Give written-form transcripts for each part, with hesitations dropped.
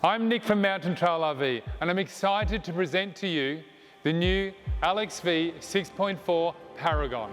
I'm Nick from Mountain Trail RV, and I'm excited to present to you the new LXV 6.4 Paragon.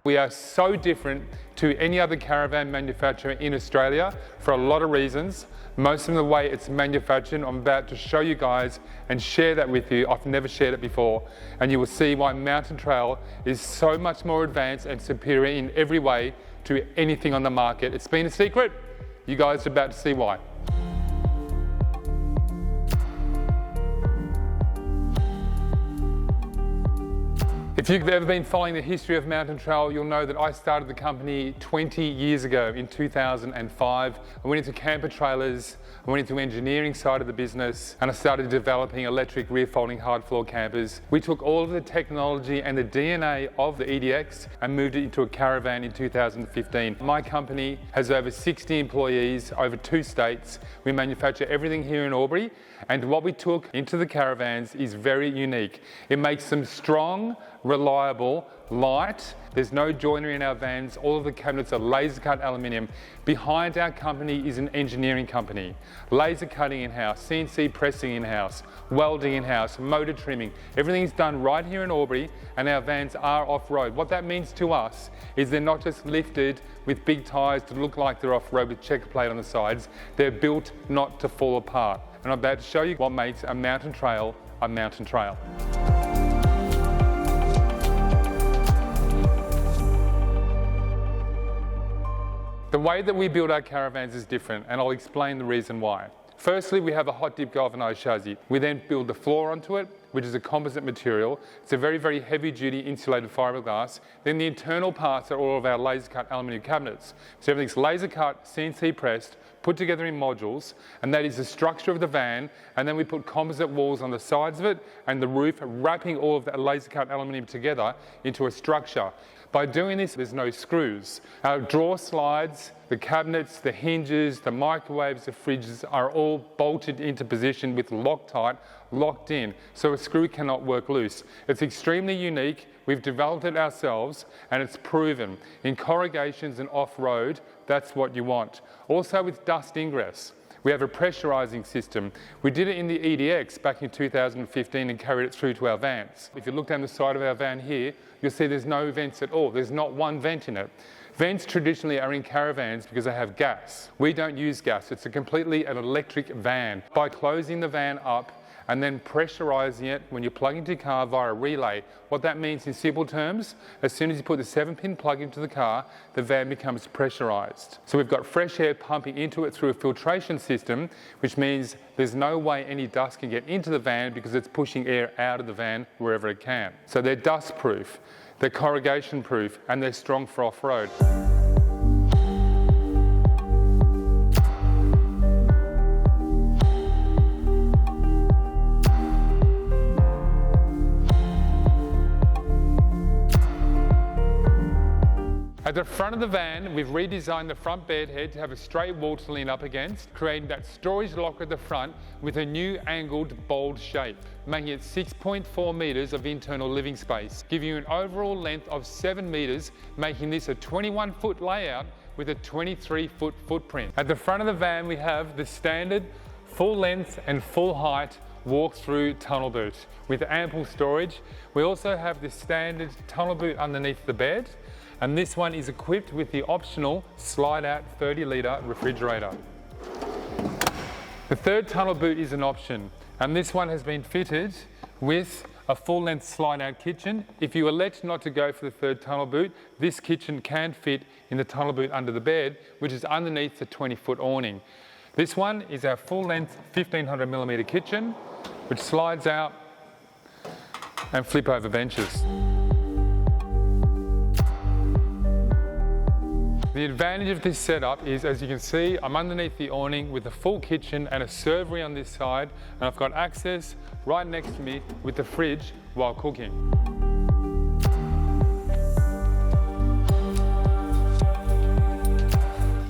We are so different to any other caravan manufacturer in Australia for a lot of reasons. Most of the way it's manufactured, I'm about to show you guys and share that with you. I've never shared it before, and you will see why Mountain Trail is so much more advanced and superior in every way to anything on the market. It's been a secret. You guys are about to see why. If you've ever been following the history of Mountain Trail, you'll know that I started the company 20 years ago in 2005. I went into camper trailers, I went into engineering side of the business, and I started developing electric rear folding hard floor campers. We took all of the technology and the DNA of the EDX and moved it into a caravan in 2015. My company has over 60 employees over 2 states. We manufacture everything here in Albury, and what we took into the caravans is very unique. It makes them strong, reliable, light. There's no joinery in our vans. All of the cabinets are laser cut aluminium. Behind our company is an engineering company. Laser cutting in-house, CNC pressing in-house, welding in-house, motor trimming. Everything's done right here in Albury, and our vans are off-road. What that means to us is they're not just lifted with big tyres to look like they're off-road with checker plate on the sides. They're built not to fall apart. And I'm about to show you what makes a mountain trail a mountain trail. The way that we build our caravans is different, and I'll explain the reason why. Firstly, we have a hot dip galvanized chassis. We then build the floor onto it, which is a composite material. It's a very, very heavy duty insulated fiberglass. Then the internal parts are all of our laser cut aluminium cabinets. So everything's laser cut, CNC pressed, put together in modules, and that is the structure of the van. And then we put composite walls on the sides of it and the roof, wrapping all of that laser cut aluminium together into a structure. By doing this, there's no screws. Our drawer slides, the cabinets, the hinges, the microwaves, the fridges are all bolted into position with Loctite locked in, so a screw cannot work loose. It's extremely unique. We've developed it ourselves, and it's proven. In corrugations and off-road, that's what you want. Also with dust ingress, we have a pressurizing system. We did it in the EDX back in 2015 and carried it through to our vans. If you look down the side of our van here, you'll see there's no vents at all. There's not one vent in it. Vents traditionally are in caravans because they have gas. We don't use gas. It's completely an electric van. By closing the van up and then pressurizing it when you plug into your car via a relay, what that means in simple terms, as soon as you put the 7-pin plug into the car, the van becomes pressurized. So we've got fresh air pumping into it through a filtration system, which means there's no way any dust can get into the van because it's pushing air out of the van wherever it can. So they're dust proof, they're corrugation proof, and they're strong for off-road. At the front of the van, we've redesigned the front bed head to have a straight wall to lean up against, creating that storage locker at the front with a new angled, bold shape, making it 6.4 metres of internal living space, giving you an overall length of 7 metres, making this a 21-foot layout with a 23-foot footprint. At the front of the van, we have the standard full length and full height walk-through tunnel boot with ample storage. We also have the standard tunnel boot underneath the bed, and this one is equipped with the optional slide-out 30-litre refrigerator. The third tunnel boot is an option, and this one has been fitted with a full-length slide-out kitchen. If you elect not to go for the third tunnel boot, this kitchen can fit in the tunnel boot under the bed, which is underneath the 20-foot awning. This one is our full-length 1500mm kitchen, which slides out and flip over benches. The advantage of this setup is, as you can see, I'm underneath the awning with a full kitchen and a servery on this side, and I've got access right next to me with the fridge while cooking.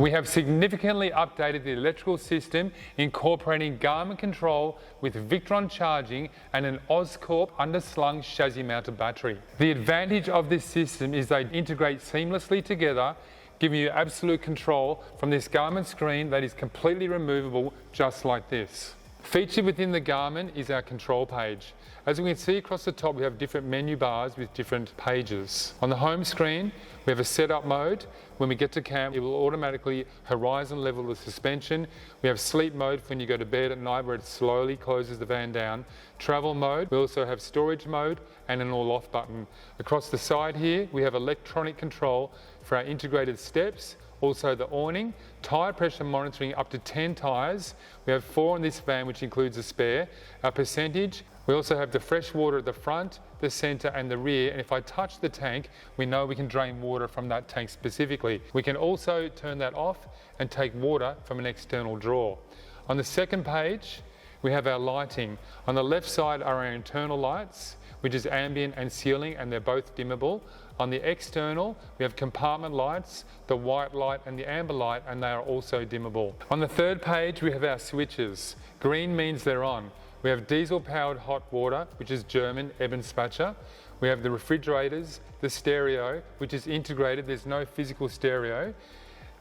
We have significantly updated the electrical system, incorporating Garmin control with Victron charging and an Oscorp underslung chassis mounted battery. The advantage of this system is they integrate seamlessly together, giving you absolute control from this Garmin screen that is completely removable, just like this. Featured within the Garmin is our control page. As we can see across the top, we have different menu bars with different pages. On the home screen, we have a setup mode. When we get to camp, it will automatically horizon level the suspension. We have sleep mode for when you go to bed at night, where it slowly closes the van down. Travel mode. We also have storage mode and an all off button. Across the side here, we have electronic control for our integrated steps. Also the awning, tyre pressure monitoring up to 10 tyres. We have 4 in this van, which includes a spare. Our percentage, we also have the fresh water at the front, the centre and the rear, and if I touch the tank, we know we can drain water from that tank specifically. We can also turn that off and take water from an external drawer. On the second page, we have our lighting. On the left side are our internal lights, which is ambient and ceiling, and they're both dimmable. On the external, we have compartment lights, the white light and the amber light, and they are also dimmable. On the third page, we have our switches. Green means they're on. We have diesel-powered hot water, which is German, Ebenspeicher. We have the refrigerators, the stereo, which is integrated, there's no physical stereo.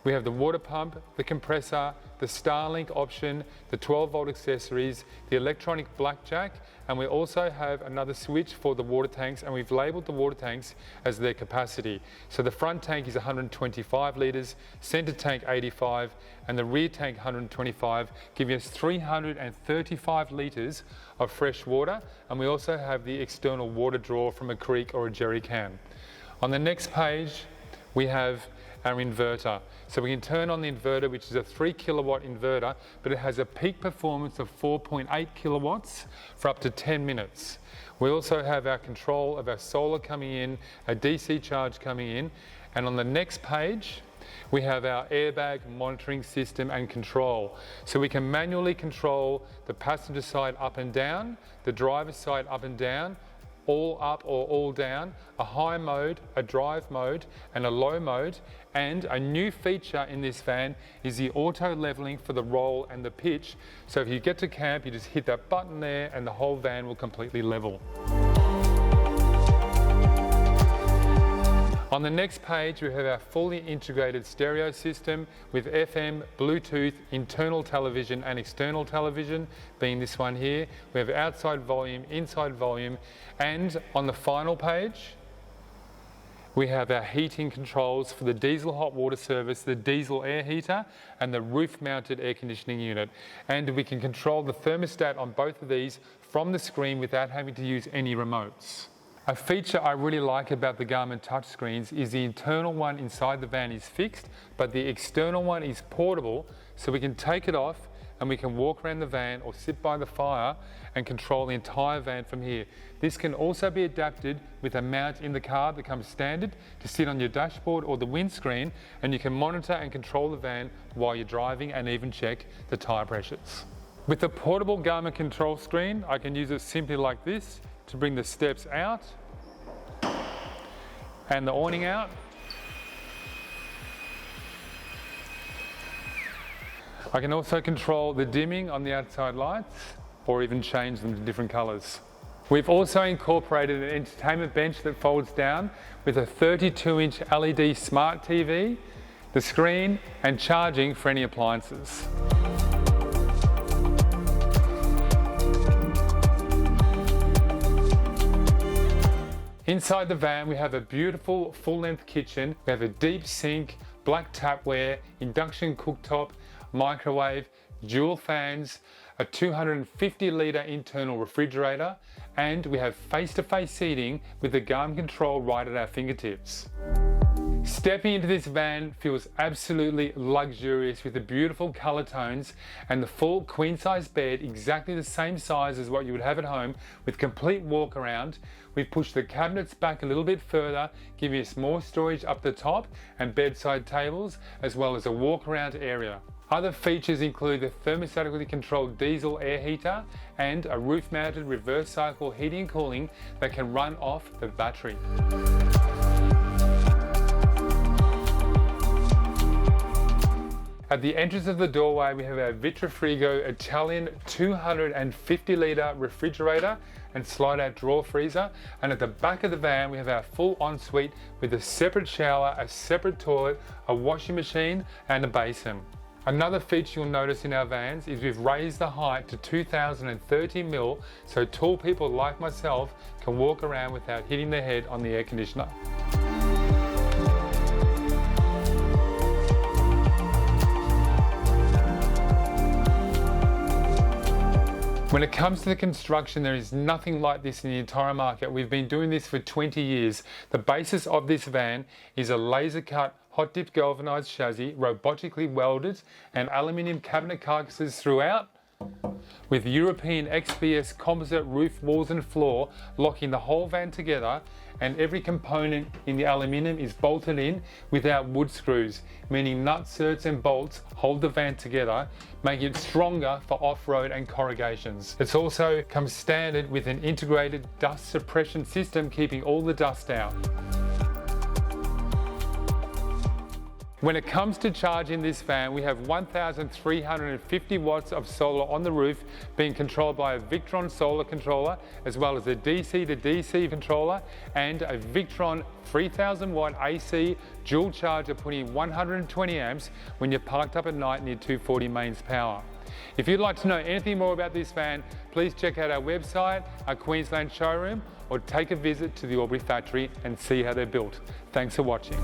We have the water pump, the compressor, the Starlink option, the 12-volt accessories, the electronic blackjack, and we also have another switch for the water tanks, and we've labelled the water tanks as their capacity. So the front tank is 125 litres, centre tank 85, and the rear tank 125, giving us 335 litres of fresh water, and we also have the external water drawer from a creek or a jerry can. On the next page, we have our inverter. So we can turn on the inverter, which is a 3 kilowatt inverter, but it has a peak performance of 4.8 kilowatts for up to 10 minutes. We also have our control of our solar coming in, a DC charge coming in, and on the next page, we have our airbag monitoring system and control. So we can manually control the passenger side up and down, the driver's side up and down, all up or all down, a high mode, a drive mode, and a low mode. And a new feature in this van is the auto leveling for the roll and the pitch. So if you get to camp, you just hit that button there and the whole van will completely level. On the next page, we have our fully integrated stereo system with FM, Bluetooth, internal television and external television, being this one here. We have outside volume, inside volume, and on the final page, we have our heating controls for the diesel hot water service, the diesel air heater, and the roof-mounted air conditioning unit. And we can control the thermostat on both of these from the screen without having to use any remotes. A feature I really like about the Garmin touchscreens is the internal one inside the van is fixed, but the external one is portable, so we can take it off and we can walk around the van or sit by the fire and control the entire van from here. This can also be adapted with a mount in the car that comes standard to sit on your dashboard or the windscreen, and you can monitor and control the van while you're driving and even check the tyre pressures. With the portable Garmin control screen, I can use it simply like this to bring the steps out and the awning out. I can also control the dimming on the outside lights or even change them to different colours. We've also incorporated an entertainment bench that folds down with a 32-inch LED smart TV, the screen and charging for any appliances. Inside the van, we have a beautiful full-length kitchen. We have a deep sink, black tapware, induction cooktop, microwave, dual fans, a 250-litre internal refrigerator, and we have face-to-face seating with the Garmin control right at our fingertips. Stepping into this van feels absolutely luxurious with the beautiful colour tones and the full queen-size bed, exactly the same size as what you would have at home, with complete walk around. We've pushed the cabinets back a little bit further, giving us more storage up the top and bedside tables, as well as a walk around area. Other features include the thermostatically controlled diesel air heater and a roof-mounted reverse cycle heating and cooling that can run off the battery. At the entrance of the doorway, we have our Vitrifrigo Italian 250-litre refrigerator and slide-out drawer freezer. And at the back of the van, we have our full ensuite with a separate shower, a separate toilet, a washing machine and a basin. Another feature you'll notice in our vans is we've raised the height to 2030 mil, so tall people like myself can walk around without hitting their head on the air conditioner. When it comes to the construction, there is nothing like this in the entire market. We've been doing this for 20 years. The basis of this van is a laser cut, hot dipped galvanized chassis, robotically welded, and aluminium cabinet carcasses throughout, with European XPS composite roof, walls and floor, locking the whole van together, and every component in the aluminium is bolted in without wood screws, meaning nuts, certs and bolts hold the van together, making it stronger for off-road and corrugations. It's also comes standard with an integrated dust suppression system, keeping all the dust out. When it comes to charging this van, we have 1,350 watts of solar on the roof, being controlled by a Victron solar controller, as well as a DC to DC controller and a Victron 3000 watt AC dual charger, putting in 120 amps when you're parked up at night near 240 mains power. If you'd like to know anything more about this van, please check out our website, our Queensland showroom, or take a visit to the Albury factory and see how they're built. Thanks for watching.